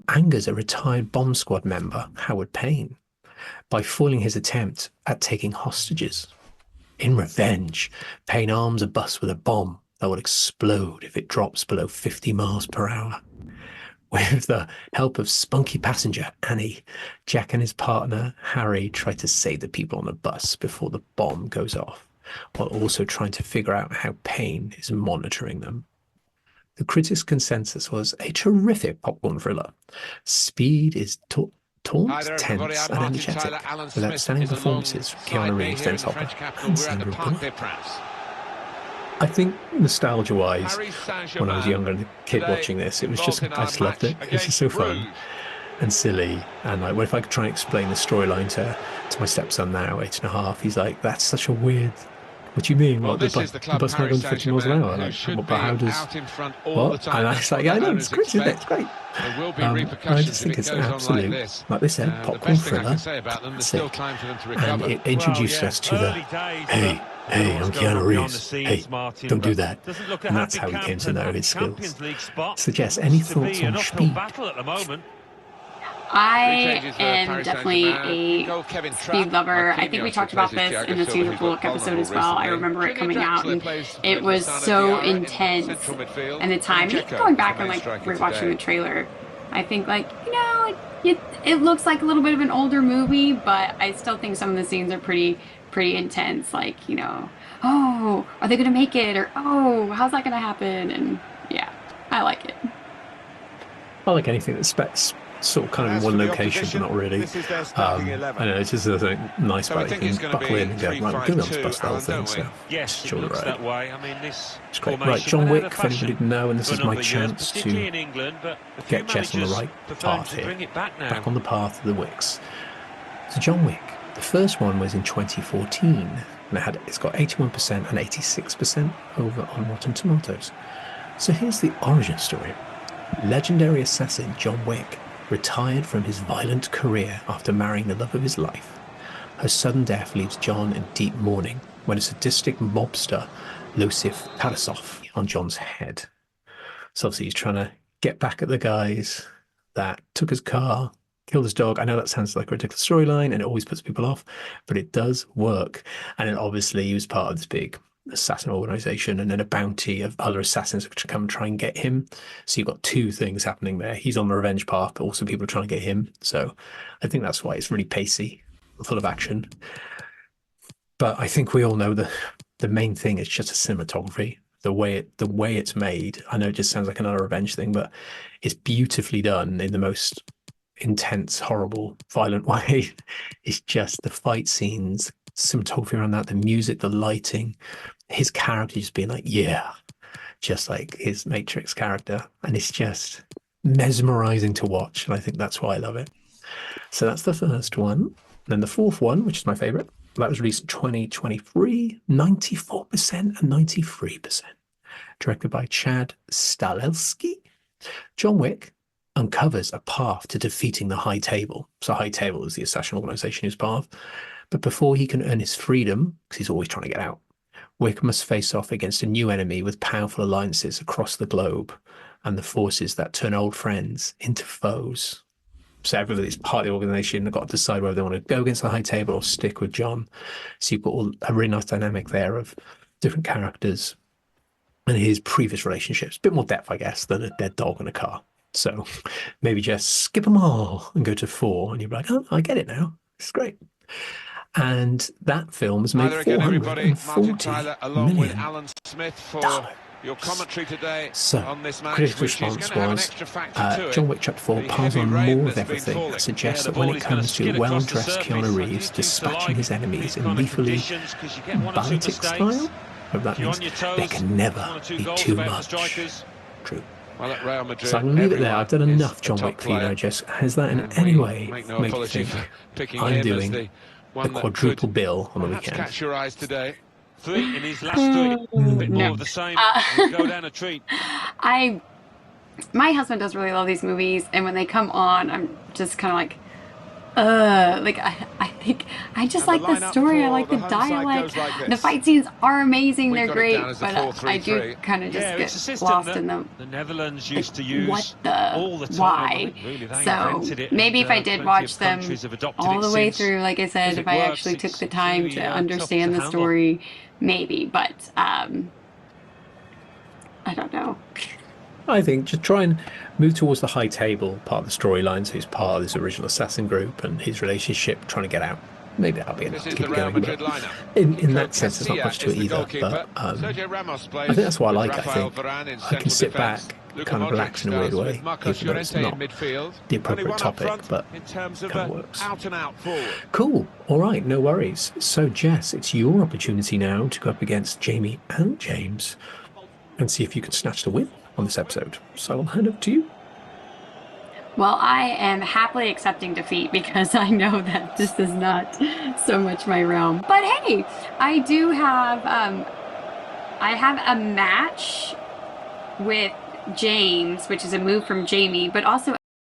angers a retired bomb squad member, Howard Payne, by foiling his attempt at taking hostages. In revenge, Payne arms a bus with a bomb that will explode if it drops below 50 miles per hour. With the help of spunky passenger Annie, Jack and his partner Harry try to save the people on the bus before the bomb goes off, while also trying to figure out how Payne is monitoring them. The critics' consensus was a terrific popcorn thriller. Speed is taut, tense, and energetic, with outstanding performances from Keanu Reeves, Dennis Hopper, and Sandra Bullock. I think nostalgia-wise, when I was younger and a kid watching this, it was just, I just loved it. It was just so fun and silly. And like, what if I could try and explain the storyline to my stepson now, 8.5? He's like, that's such a weird. What do you mean? Well, the bus might go 50 miles an hour. Like, but how does what? And I was like, yeah, I know, it's great, isn't it? It's great. I just think it's an absolute, like they said, popcorn thriller, classic. And it introduced us to the, hey, I'm Keanu Reeves. Hey, don't do that. And that's how he came to know his skills. So, Jess, any thoughts on Speed? I am definitely a Speed lover. I think we talked about this in the Sandra Bullock episode as well. I remember it coming out, and it was so intense. And the time, going back and like rewatching the trailer, I think like, it looks like a little bit of an older movie, but I still think some of the scenes are pretty intense. Like, oh, are they gonna make it? Or oh, how's that gonna happen? And yeah, I like it. I like anything that's sort of kind of in one location, but not really. I know it's just something nice about it. You can buckle in and go, right, we're going to be able to bust the whole thing. So yes, it looks that way. I mean, this it's great. Right, John Wick, if anybody didn't know, and this is my chance to get Jess on the right path here, back on the path of the Wicks. So John Wick, the first one was in 2014, and it's got 81% and 86% over on Rotten Tomatoes. So here's the origin story. Legendary assassin John Wick retired from his violent career after marrying the love of his life. Her sudden death leaves John in deep mourning when a sadistic mobster, Losif Parasov, on John's head. So obviously he's trying to get back at the guys that took his car, killed his dog. I know that sounds like a ridiculous storyline and it always puts people off, but it does work. And then obviously he was part of this big assassin organization and then a bounty of other assassins which come and try and get him. So you've got two things happening there. He's on the revenge path, but also people are trying to get him. So I think that's why it's really pacey, full of action. But I think we all know the main thing is just the cinematography, the way it's made. I know it just sounds like another revenge thing, but it's beautifully done in the most intense, horrible, violent way. It's just the fight scenes, cinematography around that, the music, the lighting, his character just being like, yeah, just like his Matrix character. And it's just mesmerizing to watch. And I think that's why I love it. So that's the first one. And then the fourth one, which is my favorite, that was released in 2023, 94% and 93%. Directed by Chad Stahelski. John Wick uncovers a path to defeating the High Table. So High Table is the assassin organization he's part of. But before he can earn his freedom, because he's always trying to get out, Wick must face off against a new enemy with powerful alliances across the globe and the forces that turn old friends into foes. So everybody's part of the organization. They've got to decide whether they want to go against the High Table or stick with John. So you've got a really nice dynamic there of different characters and his previous relationships. A bit more depth, I guess, than a dead dog in a car. So maybe just skip them all and go to 4 and you'll be like, oh, I get it now. It's great. And that film has made $440 million. Your commentary today so, on this match, critical response was John Wick Chapter 4 piles on more of everything that suggests that when it comes to well-dressed Keanu Reeves dispatching his enemies in lethally balletic style, what that means, there can never be too much. True. So I'm going to leave it there. I've done enough John Wick for you, Jess. Has that in any way made you think I'm doing the quadruple bill on the weekend? Catch your eyes today. 3 in his last 3. A bit more of the same. Go down a treat. My husband does really love these movies, and when they come on, I'm just kind of like, Like I think I just like the story. I like the dialect. The fight scenes are amazing. They're great, but I do kind of just get lost in them. The Netherlands used to use what the all the time. why? Really, so maybe if I did watch them all the way through, like I said, if I actually took the time to understand the story, maybe. But I don't know. I think just try and move towards the high table part of the storyline, so he's part of this original assassin group and his relationship trying to get out. Maybe that'll be enough to keep it going. But in that sense, there's not much to it either. But I think that's what I like. I think I can sit back, kind of relax in a weird way, even though it's not the appropriate topic, but it kind of works. Cool. All right, no worries. So, Jess, it's your opportunity now to go up against Jamie and James and see if you can snatch the win on this episode. So I'll hand it to you. Well, I am happily accepting defeat because I know that this is not so much my realm. But hey, I do have I have a match with James, which is a move from Jamie, but also